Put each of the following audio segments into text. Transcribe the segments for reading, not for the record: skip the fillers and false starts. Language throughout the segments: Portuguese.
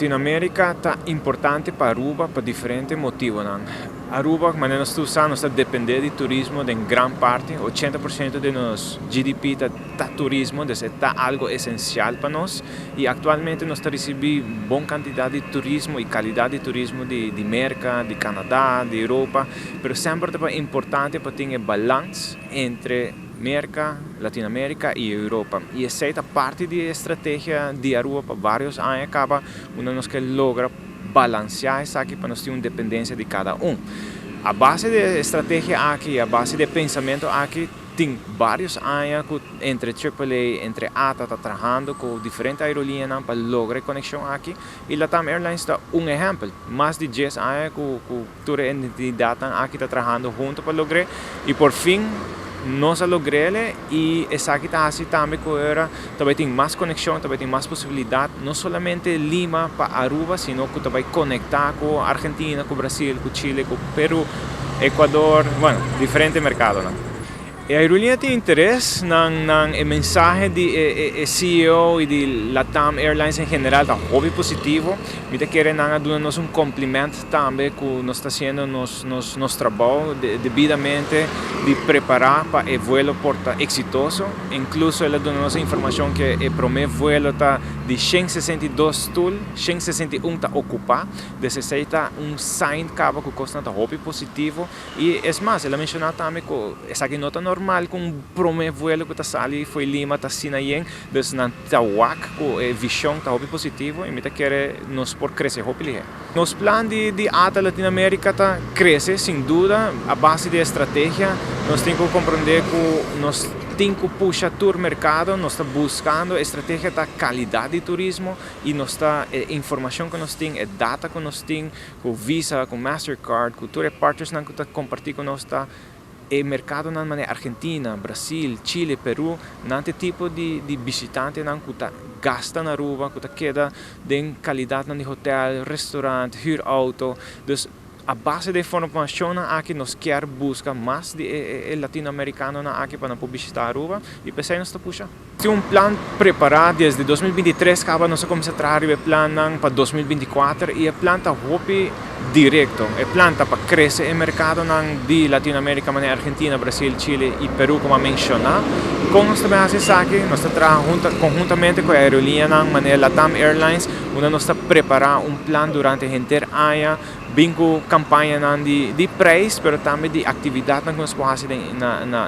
In America è importante per Aruba per differenti motivi. Aruba, ma nós estamos a depender de turismo em grande parte, 80% de nosso GDP está turismo, então é algo essencial para nós. E atualmente nós recebemos boa quantidade de turismo e qualidade de turismo de América, de Canadá, de Europa, mas sempre é importante para ter balanço entre América, Latinoamérica e Europa. E essa é parte da estratégia de Aruba para vários anos, acaba nós que logra balancear isso aqui para nós ter uma dependência de cada um. A base da estratégia aqui, a base de pensamento aqui, tem vários anos entre AAA, entre ATA, está trabalhando com diferentes aerolíneas para lograr conexão aqui. E Latam Airlines é um exemplo. Mais de 10 anos que toda a entidade aqui está trabalhando junto para lograr. E por fim, nós logramos e essa aqui está assim também que era também tem mais conexão, também tem mais possibilidade, não somente Lima para Aruba, sino que também conectar com a Argentina, com o Brasil, com o Chile, com o Peru, Equador, bueno, diferentes mercados. A aerolínea tem interesse na mensagem do CEO e de Latam Airlines em geral, está hobby positivo. Me querem dar-nos um complemento também que nós está fazendo nosso trabalho devidamente de preparar para o voo porta exitoso. Incluso ela dá-nos a informação que o primeiro voo está de 162 tool, 161 está ocupado. Desse está sign que custa hobby positivo. E é mais, ela mencionou também que essa aqui nota normal com o primeiro voo que está sali foi Lima, está Sinayen, então não está com a visão está hobby positivo e me quer nos por crescer hobby. Nos planos de ATA Latinoamérica está crescer sem dúvida a base da estratégia. Nós temos que compreender que nós temos que puxar o mercado, nós estamos buscando a estratégia da qualidade de turismo e nós está a informação que nós temos, a data que nós temos, com Visa, com Mastercard, com todos os partners que está compartilhando com nós está. O mercado na Argentina, Brasil, Chile, Peru, não tem tipo de visitante que gasta na Aruba, que queda de qualidade no hotel, restaurante, hyr auto. Então, a base da informação aqui nós quer buscar mais de latino-americano aqui para visitar Aruba e pensar nós puxa. Tem um plano preparado desde 2023, acaba nós começar a trabalhar o plano para 2024 e o plano está hobby direto. O plano está para crescer o mercado de Latinoamérica, Argentina, Brasil, Chile e Peru, como mencionar. Como nós também fazemos aqui, nós estamos trabalhando conjuntamente com a aerolínea Latam Airlines, onde nós estamos preparando um plano durante o inteiro ano, bem com campanha de preço, mas também de atividade que nós podemos fazer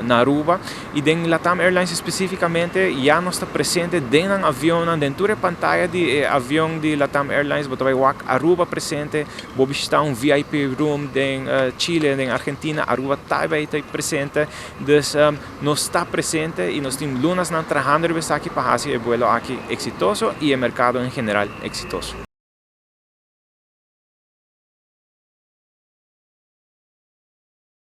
na Aruba. E em Latam Airlines especificamente, já nós estamos presentes dentro do avião, dentro da pantalla do avião de Latam Airlines, você vai ver Aruba presente, vou visitar um VIP room em Chile, em Argentina, Aruba também está presente. Então, nós estamos presentes e nós temos lunas trabalhando aqui para fazer o voo aqui exitoso e o mercado em geral exitoso.